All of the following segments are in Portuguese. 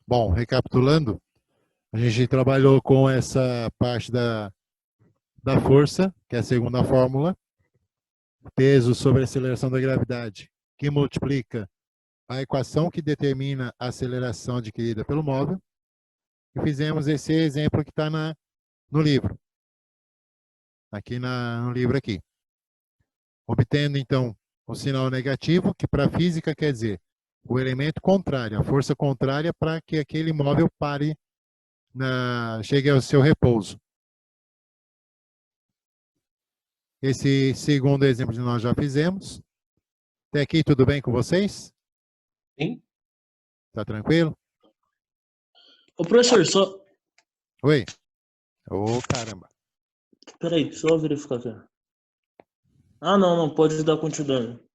Bom, recapitulando, a gente trabalhou com essa parte da força, que é a segunda fórmula, peso sobre a aceleração da gravidade, que multiplica a equação que determina a aceleração adquirida pelo móvel, e fizemos esse exemplo que está no livro, no livro aqui. Obtendo, então, o sinal negativo, que para a física quer dizer o elemento contrário, a força contrária para que aquele móvel pare, chegue ao seu repouso. Esse segundo exemplo que nós já fizemos. Até aqui tudo bem com vocês? Sim. Tá tranquilo? Ô, professor, só... Oi. Ô, caramba. Peraí, só verificar aqui. Ah, não, pode dar continuidade.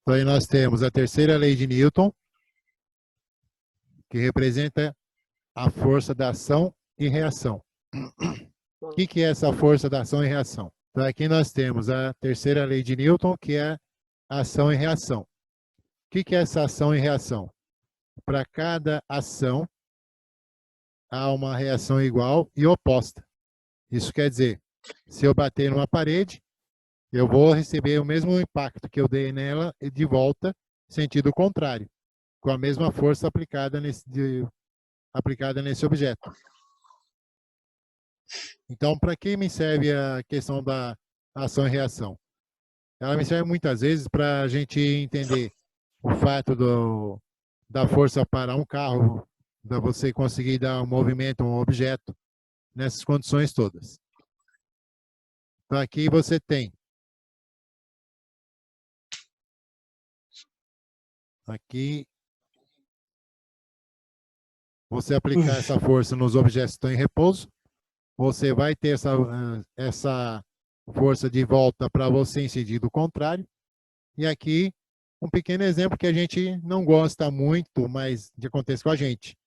Então aí nós temos a terceira lei de Newton, que representa a força da ação e reação. O que é essa força da ação e reação? Então aqui nós temos a terceira lei de Newton, que é ação e reação. O que é essa ação e reação? Para cada ação, há uma reação igual e oposta. Isso quer dizer, se eu bater numa parede, eu vou receber o mesmo impacto que eu dei nela de volta, sentido contrário, com a mesma força aplicada nesse objeto. Então, para que me serve a questão da ação e reação? Ela me serve muitas vezes para a gente entender o fato da força parar um carro, para você conseguir dar um movimento a um objeto, nessas condições todas. Então, aqui você tem aqui você aplicar essa força nos objetos que estão em repouso, você vai ter essa força de volta para você em sentido contrário. E aqui, um pequeno exemplo que a gente não gosta muito, mas que acontece com a gente.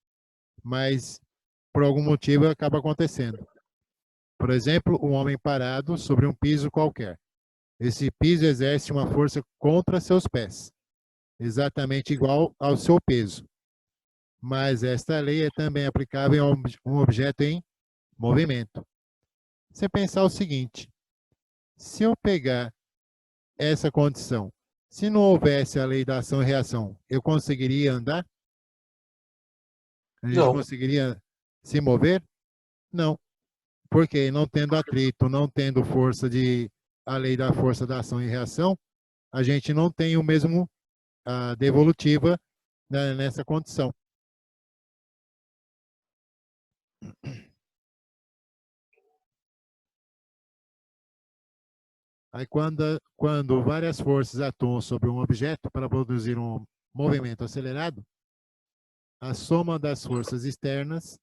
Mas, por algum motivo, acaba acontecendo. Por exemplo, um homem parado sobre um piso qualquer. Esse piso exerce uma força contra seus pés, exatamente igual ao seu peso. Mas esta lei é também aplicável a um objeto em movimento. Você pensar o seguinte, se eu pegar essa condição, se não houvesse a lei da ação e reação, eu conseguiria andar? A gente Não. conseguiria se mover? Não. Porque não tendo atrito, não tendo a lei da força da ação e reação, a gente não tem o mesmo devolutiva nessa condição. Aí quando várias forças atuam sobre um objeto para produzir um movimento acelerado, a soma das forças externas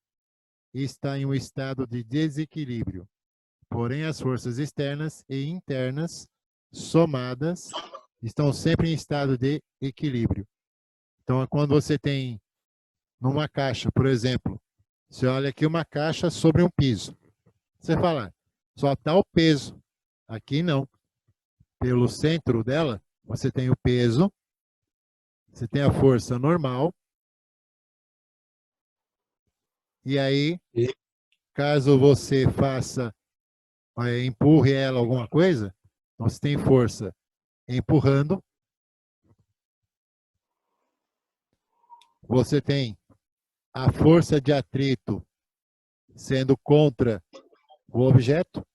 está em um estado de desequilíbrio. Porém, as forças externas e internas, somadas, estão sempre em estado de equilíbrio. Então, quando você tem numa caixa, por exemplo, você olha aqui uma caixa sobre um piso. Você fala, só está o peso. Aqui não. Pelo centro dela, você tem o peso, você tem a força normal, e aí, caso você empurre ela alguma coisa, então você tem força empurrando, você tem a força de atrito sendo contra o objeto,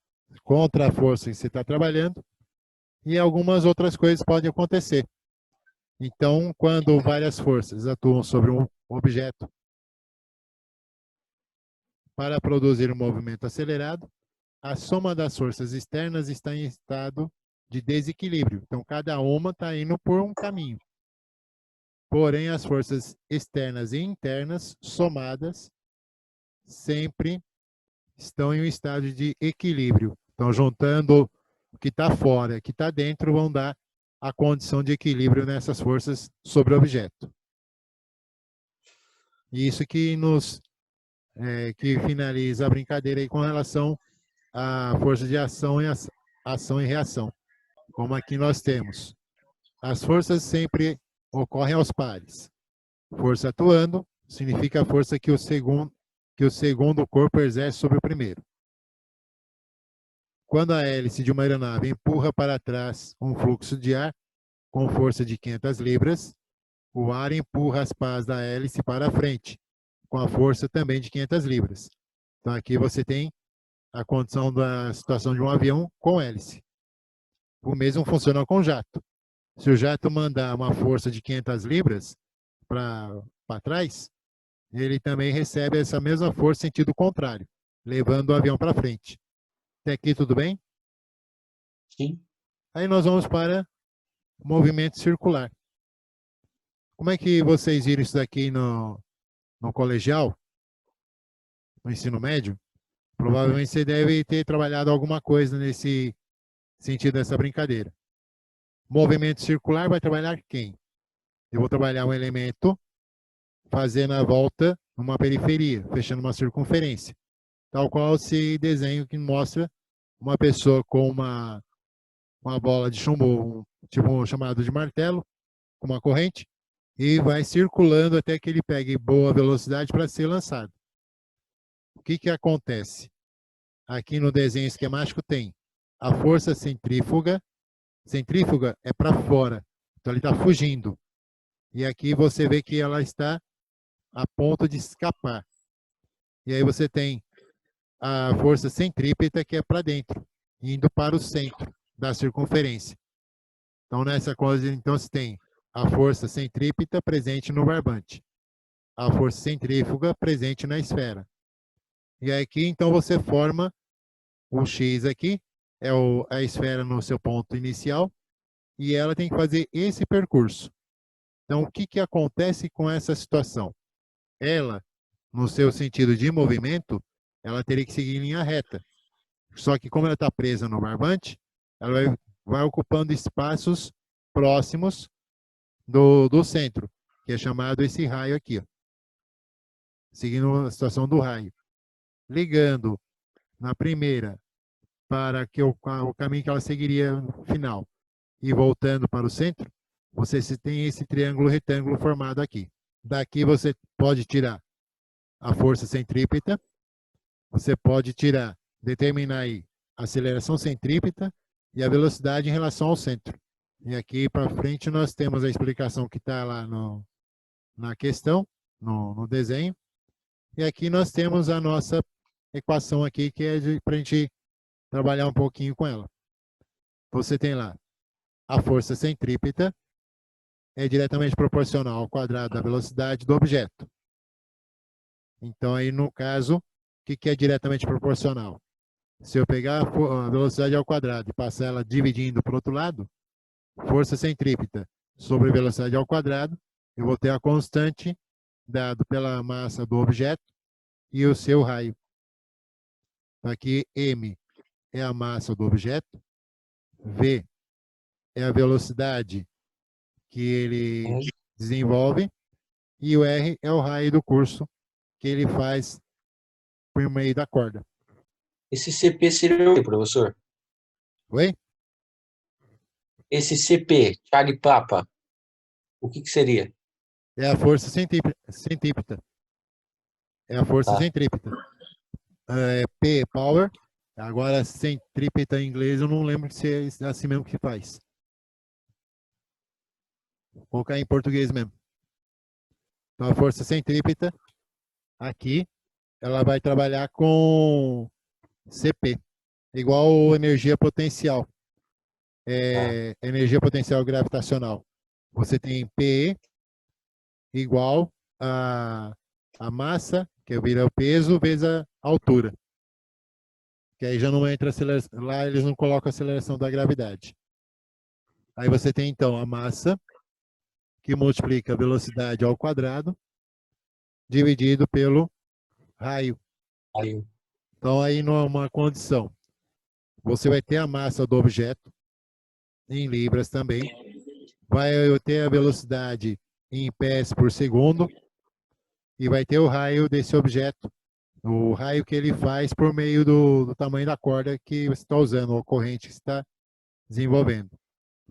contra a força que você está trabalhando, e algumas outras coisas podem acontecer. Então, quando várias forças atuam sobre um objeto para produzir um movimento acelerado, a soma das forças externas está em estado de desequilíbrio. Então, cada uma está indo por um caminho. Porém, as forças externas e internas, somadas, sempre estão em um estado de equilíbrio. Então, juntando o que está fora e o que está dentro, vão dar a condição de equilíbrio nessas forças sobre o objeto. E isso que finaliza a brincadeira aí com relação à força de ação e reação. Como aqui nós temos. As forças sempre ocorrem aos pares. Força atuando significa a força que o segundo corpo exerce sobre o primeiro. Quando a hélice de uma aeronave empurra para trás um fluxo de ar com força de 500 libras, o ar empurra as pás da hélice para a frente, com a força também de 500 libras. Então aqui você tem a condição da situação de um avião com hélice. O mesmo funciona com jato. Se o jato mandar uma força de 500 libras para trás, ele também recebe essa mesma força em sentido contrário, levando o avião para frente. Até aqui tudo bem? Sim. Aí nós vamos para o movimento circular. Como é que vocês viram isso daqui no colegial, no ensino médio? Provavelmente você deve ter trabalhado alguma coisa nesse sentido dessa brincadeira. Movimento circular vai trabalhar quem? Eu vou trabalhar um elemento fazendo a volta numa periferia, fechando uma circunferência. Tal qual esse desenho que mostra uma pessoa com uma bola de chumbo, tipo um chamado de martelo, com uma corrente, e vai circulando até que ele pegue boa velocidade para ser lançado. O que acontece? Aqui no desenho esquemático tem a força centrífuga. Centrífuga é para fora, então ele está fugindo. E aqui você vê que ela está a ponto de escapar. E aí você tem a força centrípeta, que é para dentro, indo para o centro da circunferência. Então, nessa coisa, então, você tem a força centrípeta presente no barbante, a força centrífuga presente na esfera. E aqui, então, você forma o X aqui, é a esfera no seu ponto inicial, e ela tem que fazer esse percurso. Então, o que acontece com essa situação? Ela, no seu sentido de movimento, ela teria que seguir em linha reta. Só que como ela está presa no barbante, ela vai ocupando espaços próximos do centro, que é chamado esse raio aqui. Ó. Seguindo a situação do raio. Ligando na primeira para que o caminho que ela seguiria no final e voltando para o centro, você tem esse triângulo retângulo formado aqui. Daqui você pode tirar a força centrípeta, você pode determinar aí a aceleração centrípeta e a velocidade em relação ao centro. E aqui para frente nós temos a explicação que está lá na questão, no desenho. E aqui nós temos a nossa equação aqui, que é para a gente trabalhar um pouquinho com ela. Você tem lá a força centrípeta, é diretamente proporcional ao quadrado da velocidade do objeto. Então, aí no caso, o que é diretamente proporcional? Se eu pegar a velocidade ao quadrado e passar ela dividindo para o outro lado, força centrípeta sobre velocidade ao quadrado, eu vou ter a constante dado pela massa do objeto e o seu raio. Aqui, m é a massa do objeto, v é a velocidade que ele desenvolve e o r é o raio do curso que ele faz por meio da corda. Esse CP seria o quê, professor? Oi? Esse CP, Charlie Papa, o que seria? É a força centrípeta. É a força centrípeta. P, power. Agora, centrípeta em inglês, eu não lembro se é assim mesmo que faz. Vou colocar em português mesmo. Então, a força centrípeta, aqui, ela vai trabalhar com CP, igual energia potencial. Energia potencial gravitacional. Você tem PE igual a massa, que vira o peso, vezes a altura. Que aí já não entra aceleração. Lá eles não colocam a aceleração da gravidade. Aí você tem, então, a massa, que multiplica a velocidade ao quadrado, dividido pelo raio. Então, aí numa condição, você vai ter a massa do objeto, em libras também, vai ter a velocidade em pés por segundo, e vai ter o raio desse objeto, o raio que ele faz por meio do tamanho da corda que você está usando, ou corrente que você está desenvolvendo.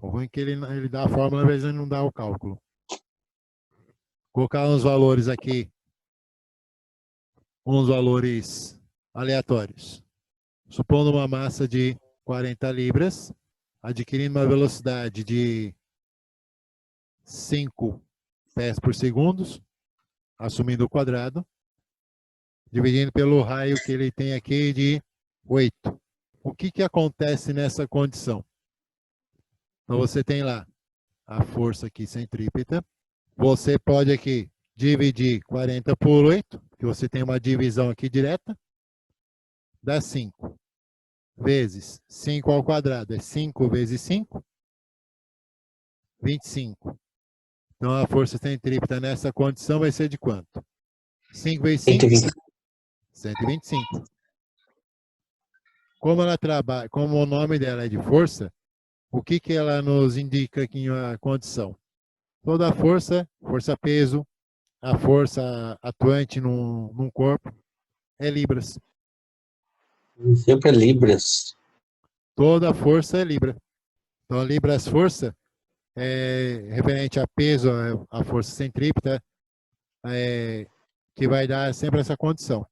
O ruim é que ele dá a fórmula, às vezes ele não dá o cálculo. Vou colocar uns valores aqui uns valores aleatórios. Supondo uma massa de 40 libras, adquirindo uma velocidade de 5 pés por segundo, assumindo o quadrado, dividindo pelo raio que ele tem aqui de 8. O que acontece nessa condição? Então, você tem lá a força aqui centrípeta. Você pode aqui dividir 40 por 8, que você tem uma divisão aqui direta, dá 5. Vezes 5 ao quadrado é 5 vezes 5, 25. Então, a força centrípeta nessa condição vai ser de quanto? 5 vezes 5, 125. Como ela trabalha, como o nome dela é de força, o que ela nos indica aqui na condição? Toda a força peso, a força atuante num corpo é libras. Sempre é libras. Toda a força é libra. Então, libras força é referente a peso, a força centrípeta, que vai dar sempre essa condição.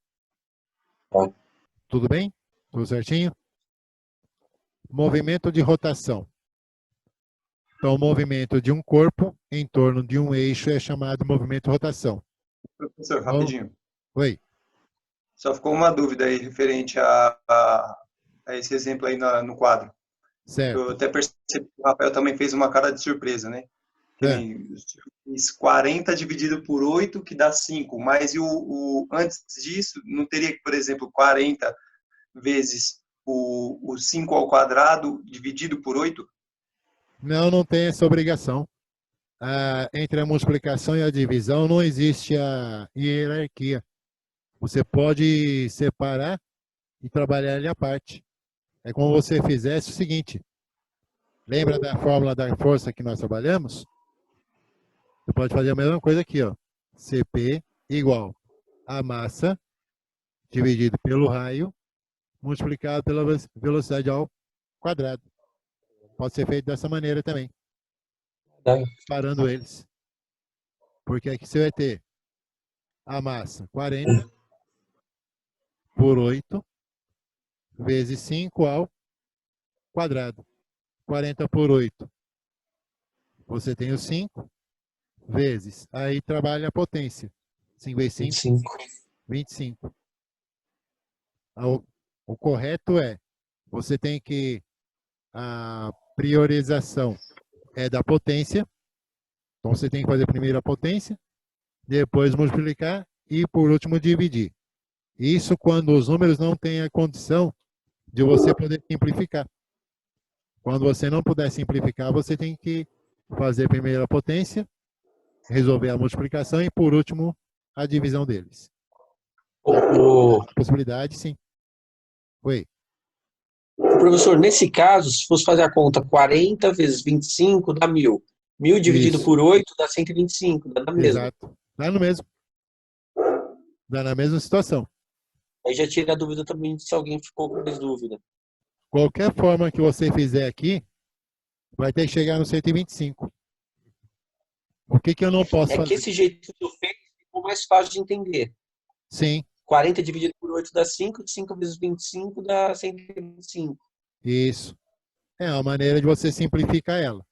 Tá. Tudo bem? Tudo certinho? Movimento de rotação. Então, o movimento de um corpo em torno de um eixo é chamado de movimento de rotação. Professor, rapidinho. Oi. Só ficou uma dúvida aí referente a esse exemplo aí no quadro. Certo. Eu até percebi que o Rafael também fez uma cara de surpresa, né? Que nem, fiz 40 dividido por 8, que dá 5. Mas antes disso, não teria que, por exemplo, 40 vezes o 5 ao quadrado dividido por 8? Não tem essa obrigação. Entre a multiplicação e a divisão não existe a hierarquia. Você pode separar e trabalhar ele à parte. É como você fizesse o seguinte. Lembra da fórmula da força que nós trabalhamos? Você pode fazer a mesma coisa aqui, ó. CP igual a massa dividido pelo raio multiplicado pela velocidade ao quadrado. Pode ser feito dessa maneira também. Separando eles. Porque aqui você vai ter a massa 40 por 8 vezes 5 ao quadrado. 40 por 8. Você tem o 5 vezes. Aí trabalha a potência. 5 vezes 5, 25. O correto é, você tem que, a priorização é da potência. Então você tem que fazer primeiro a potência, depois multiplicar e por último dividir. Isso quando os números não têm a condição de você poder simplificar. Quando você não puder simplificar, você tem que fazer primeiro a potência, resolver a multiplicação e, por último, a divisão deles. Possibilidade, sim. Oi. Professor, nesse caso, se fosse fazer a conta 40 vezes 25 dá 1.000. 1.000 dividido por 8 dá 125, dá na mesma. Exato. Dá no mesmo. Dá na mesma situação. Aí já tira a dúvida também se alguém ficou com mais dúvida. Qualquer forma que você fizer aqui, vai ter que chegar no 125. O que eu não posso fazer? É que esse jeito que eu fiz ficou mais fácil de entender. Sim. 40 dividido por 8 dá 5, 5 vezes 25 dá 125. Isso. É uma maneira de você simplificar ela.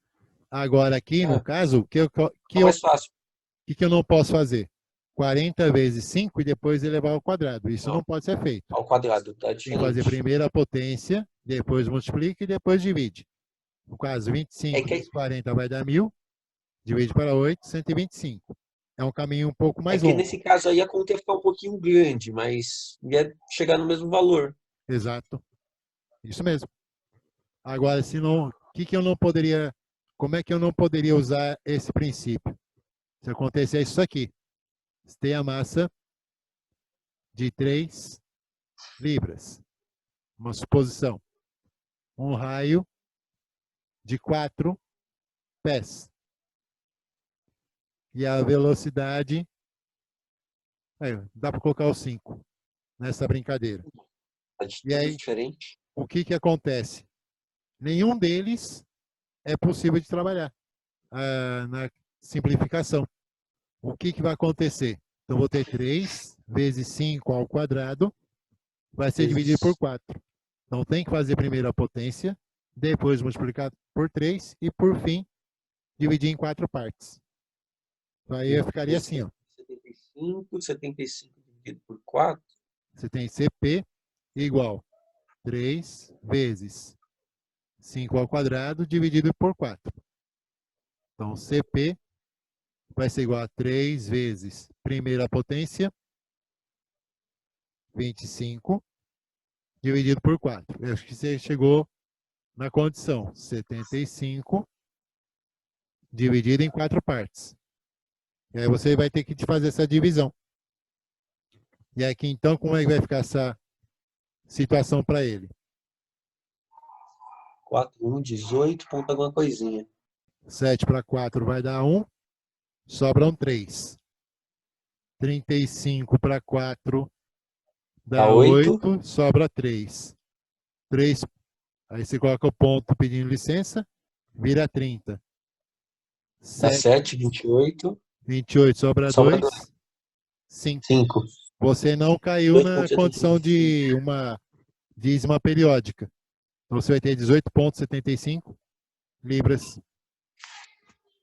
Agora aqui, no caso, o que eu não posso fazer? 40 vezes 5 e depois elevar ao quadrado. Isso não pode ser feito. Ao quadrado, tá diferente. Tem que fazer primeiro a potência, depois multiplica e depois divide. No caso, 25 vezes 40 vai dar 1.000, divide para 8, 125. É um caminho um pouco mais longo. Nesse caso aí a conta ia ficar um pouquinho grande, mas ia chegar no mesmo valor. Exato. Isso mesmo. Agora, se não, eu não poderia, como é que eu não poderia usar esse princípio? Se acontecer isso aqui, você tem a massa de 3 libras, uma suposição, um raio de 4 pés e a velocidade, dá para colocar o 5 nessa brincadeira. E aí, diferente. O que acontece? Nenhum deles é possível de trabalhar na simplificação. O que vai acontecer? Então, vou ter 3 vezes 5 ao quadrado vai ser dividido por 4. Então, tem que fazer primeiro a potência, depois multiplicar por 3 e, por fim, dividir em 4 partes. Então, aí ficaria assim, ó. 75 dividido por 4. Você tem CP igual 3 vezes 5 ao quadrado dividido por 4. Então, CP vai ser igual a 3 vezes primeira potência, 25, dividido por 4. Eu acho que você chegou na condição 75 dividido em 4 partes. E aí você vai ter que fazer essa divisão. E aqui, então, como é que vai ficar essa situação para ele? 4, 1, 18, ponto alguma coisinha. 7 para 4 vai dar 1, sobram 3. 35 para 4 dá 8, sobra 3. 3. Aí você coloca o ponto pedindo licença, vira 30. Dá 7, 28. 28 sobra 2, 5. 5. Você não caiu na condição de uma dízima periódica. Então você vai ter 18,75 libras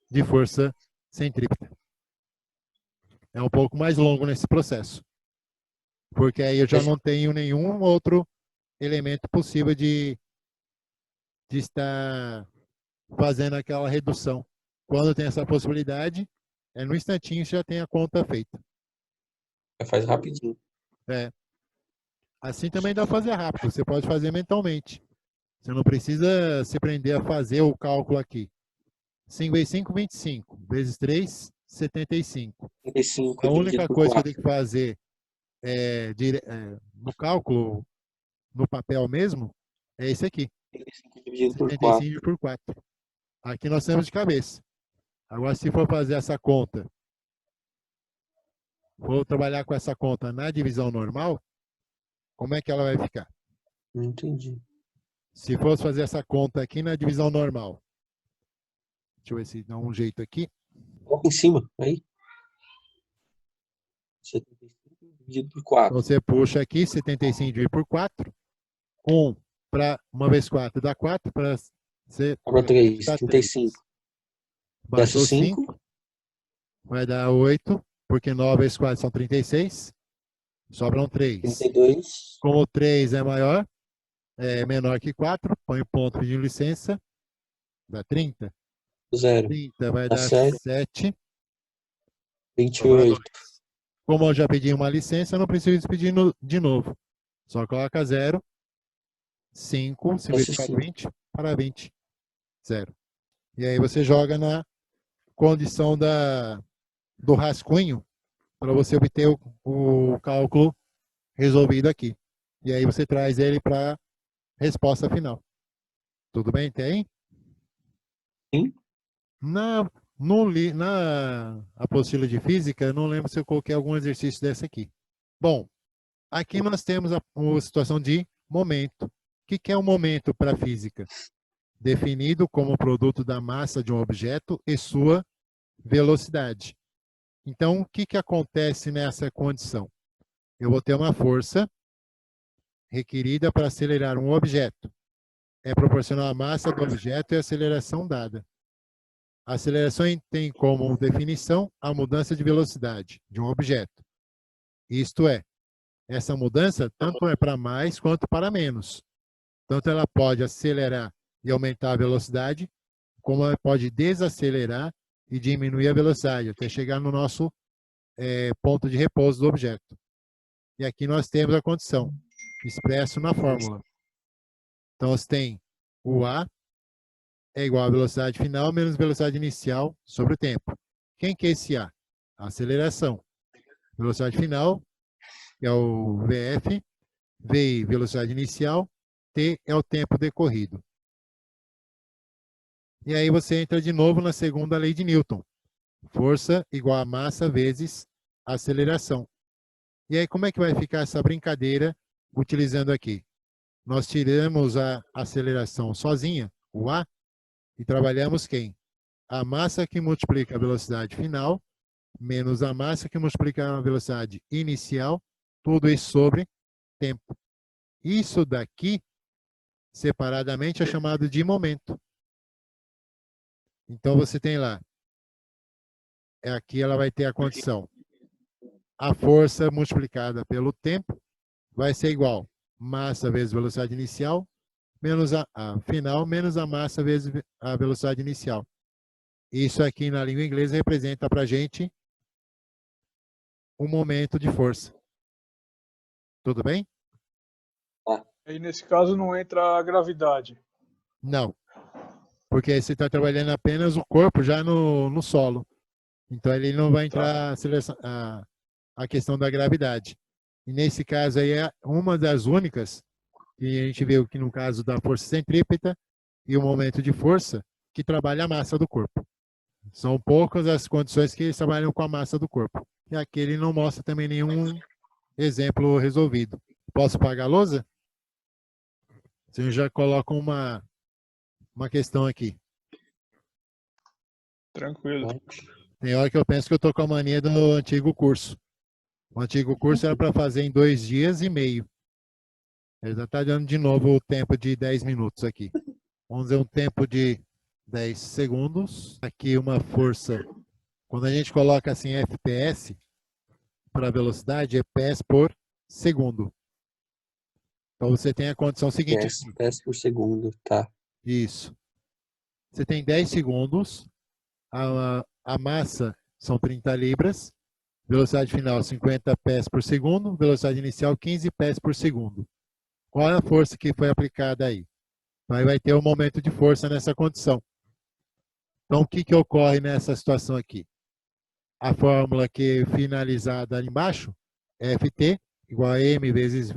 de força centrípeta. É um pouco mais longo nesse processo. Porque aí eu já não tenho nenhum outro elemento possível de estar fazendo aquela redução. Quando tem essa possibilidade, no instantinho você já tem a conta feita. Faz rapidinho. Assim também dá para fazer rápido. Você pode fazer mentalmente. Você não precisa se prender a fazer o cálculo aqui. 5 vezes 5, 25. Vezes 3, 75. 75 A única coisa que eu tenho que 4. fazer no cálculo, no papel mesmo, é esse aqui. 75 dividido por 4. 75 por 4. Aqui nós temos de cabeça. Agora, se for fazer essa conta, vou trabalhar com essa conta na divisão normal, como é que ela vai ficar? Não entendi. Se fosse fazer essa conta aqui na divisão normal, deixa eu ver se dá um jeito aqui. Coloca em cima, aí. 75 dividido por 4. Então, você puxa aqui, 75 dividido por 4. 1 para 1 vezes 4 dá 4, para ser... Sobra 3, 35. Baixou 5. Vai dar 8, porque 9 vezes 4 são 36. Sobram 3. 32. Como 3 é maior, é menor que 4, põe ponto pedindo licença, dá 30. 0. 30 vai Dá dar 7. 7. 28. Como eu já pedi uma licença, eu não preciso pedir de novo. Só coloca 0. 5, simplificado 20, para 20. 0. E aí você joga na condição do rascunho para você obter o cálculo resolvido aqui. E aí você traz ele para a resposta final. Tudo bem até aí? Sim. Na apostila de física, eu não lembro se eu coloquei algum exercício desse aqui. Bom, aqui nós temos a situação de momento. O que é o momento para a física? Definido como produto da massa de um objeto e sua velocidade. Então, o que acontece nessa condição? Eu vou ter uma força requerida para acelerar um objeto. É proporcional à massa do objeto e a aceleração dada. A aceleração tem como definição a mudança de velocidade de um objeto. Isto é, essa mudança tanto é para mais quanto para menos. Tanto ela pode acelerar e aumentar a velocidade, como ela pode desacelerar e diminuir a velocidade, até chegar no nosso ponto de repouso do objeto. E aqui nós temos a condição, expresso na fórmula. Então, você tem o A é igual à velocidade final menos velocidade inicial sobre o tempo. Quem que é esse A? A aceleração. Velocidade final é o VF, VI, velocidade inicial, T é o tempo decorrido. E aí você entra de novo na segunda lei de Newton. Força igual a massa vezes aceleração. E aí como é que vai ficar essa brincadeira utilizando aqui? Nós tiramos a aceleração sozinha, o A, e trabalhamos quem? A massa que multiplica a velocidade final menos a massa, que multiplica a velocidade inicial, tudo isso sobre tempo. Isso daqui, separadamente, é chamado de momento. Então, você tem lá, aqui ela vai ter a condição. A força multiplicada pelo tempo vai ser igual massa vezes velocidade inicial, menos a final, menos a massa vezes a velocidade inicial. Isso aqui na língua inglesa representa para a gente um momento de força. Tudo bem? Aí, nesse caso, não entra a gravidade. Não. Porque você está trabalhando apenas o corpo já no solo. Então, ele não vai entrar a questão da gravidade. E nesse caso aí é uma das únicas que a gente viu que no caso da força centrípeta e o momento de força que trabalha a massa do corpo. São poucas as condições que eles trabalham com a massa do corpo. E aqui ele não mostra também nenhum exemplo resolvido. Posso pagar a lousa? Você já coloca uma questão aqui. Tranquilo. Tem hora que eu penso que eu estou com a mania do antigo curso. O antigo curso era para fazer em 2 dias e meio. Ele já está dando de novo o tempo de 10 minutos aqui. Vamos dizer um tempo de 10 segundos. Aqui uma força. Quando a gente coloca assim FPS para velocidade, é PS por segundo. Então você tem a condição seguinte. PS por segundo, tá. Isso. Você tem 10 segundos. A massa são 30 libras. Velocidade final 50 pés por segundo. Velocidade inicial 15 pés por segundo. Qual é a força que foi aplicada aí? Então, aí vai ter um momento de força nessa condição. Então, o que ocorre nessa situação aqui? A fórmula que finalizada ali embaixo, Ft igual a m vezes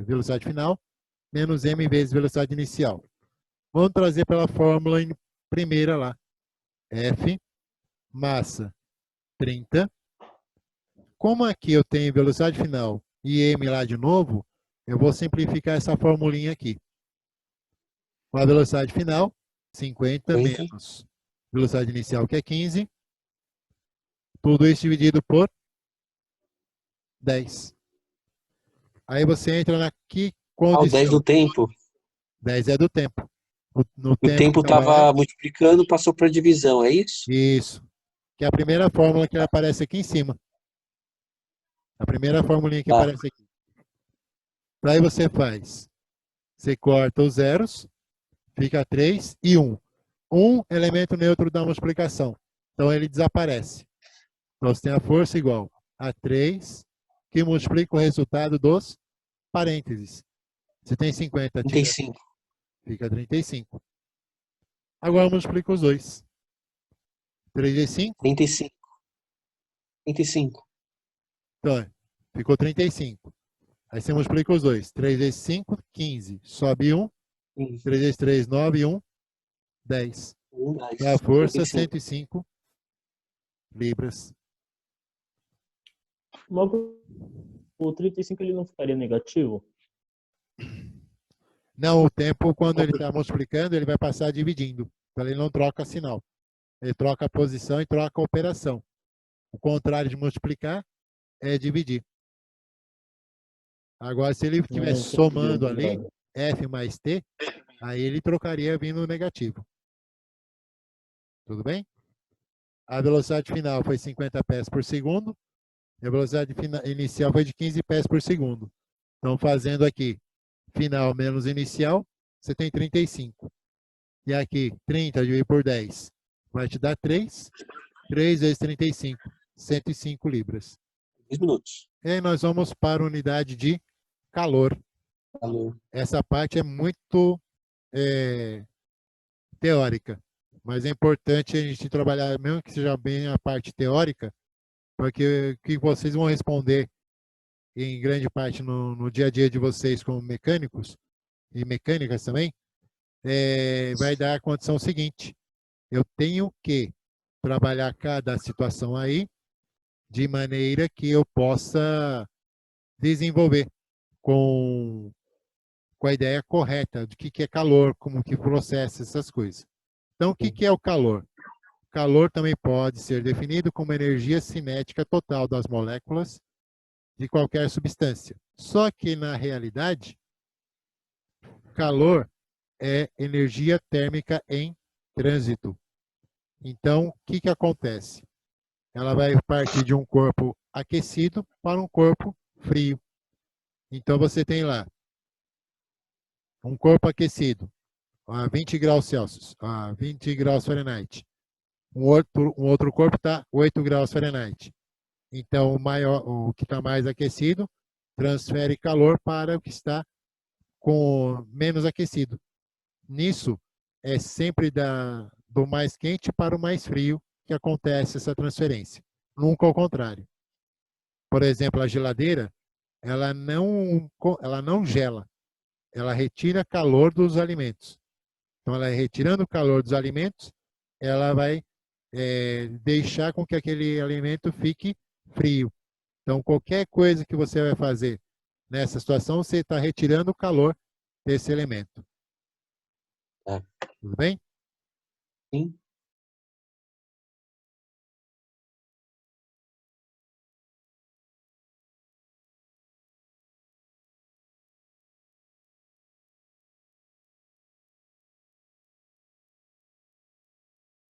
velocidade final, menos m vezes velocidade inicial. Vamos trazer pela fórmula primeira lá. F, massa, 30. Como aqui eu tenho velocidade final e m lá de novo, eu vou simplificar essa formulinha aqui. Com a velocidade final, 50 menos velocidade inicial, que é 15. Tudo isso dividido por 10. Aí você entra na que condição? O 10 do tempo. 10 é do tempo. O tempo estava multiplicando, passou para divisão, é isso? Isso. Que é a primeira fórmula que aparece aqui em cima. A primeira formulinha que aparece aqui. Daí você faz. Você corta os zeros, fica 3 e 1. 1 elemento neutro da multiplicação. Então ele desaparece. Então você tem a força igual a 3, que multiplica o resultado dos parênteses. Você tem 50. 35. Fica 35. Agora multiplica os dois. 3 vezes 5? 35. 35. Então, ficou 35. Aí você multiplica os dois. 3 vezes 5, 15. Sobe 1. 3 vezes 3, 9 e 1, 10. A força, 105 libras. Mas o 35 ele não ficaria negativo? Não, o tempo, quando ele está multiplicando, ele vai passar dividindo. Então, ele não troca sinal. Ele troca a posição e troca a operação. O contrário de multiplicar é dividir. Agora, se ele estiver somando ali, F mais T, aí ele trocaria vindo negativo. Tudo bem? A velocidade final foi 50 pés por segundo. E a velocidade inicial foi de 15 pés por segundo. Então, fazendo aqui final menos inicial, você tem 35. E aqui, 30 dividido por 10 vai te dar 3. 3 vezes 35, 105 libras. 10 minutos. E aí nós vamos para a unidade de calor. Calor. Essa parte é muito teórica, mas é importante a gente trabalhar, mesmo que seja bem a parte teórica, porque o que vocês vão responder em grande parte no dia a dia de vocês como mecânicos e mecânicas também, vai dar a condição seguinte. Eu tenho que trabalhar cada situação aí de maneira que eu possa desenvolver com a ideia correta do que é calor, como que processa essas coisas. Então, o que é o calor? O calor também pode ser definido como energia cinética total das moléculas de qualquer substância. Só que, na realidade, calor é energia térmica em trânsito. Então, o que acontece? Ela vai partir de um corpo aquecido para um corpo frio. Então, você tem lá um corpo aquecido a 20 graus Celsius, a 20 graus Fahrenheit. Um outro corpo está 8 graus Fahrenheit. Então, o que está mais aquecido transfere calor para o que está com menos aquecido. Nisso, é sempre do mais quente para o mais frio que acontece essa transferência. Nunca ao contrário. Por exemplo, a geladeira, ela não gela. Ela retira calor dos alimentos. Então, ela retirando o calor dos alimentos, ela vai deixar com que aquele alimento fique frio. Então, qualquer coisa que você vai fazer nessa situação, você está retirando o calor desse elemento. Tá. Tudo bem? Sim.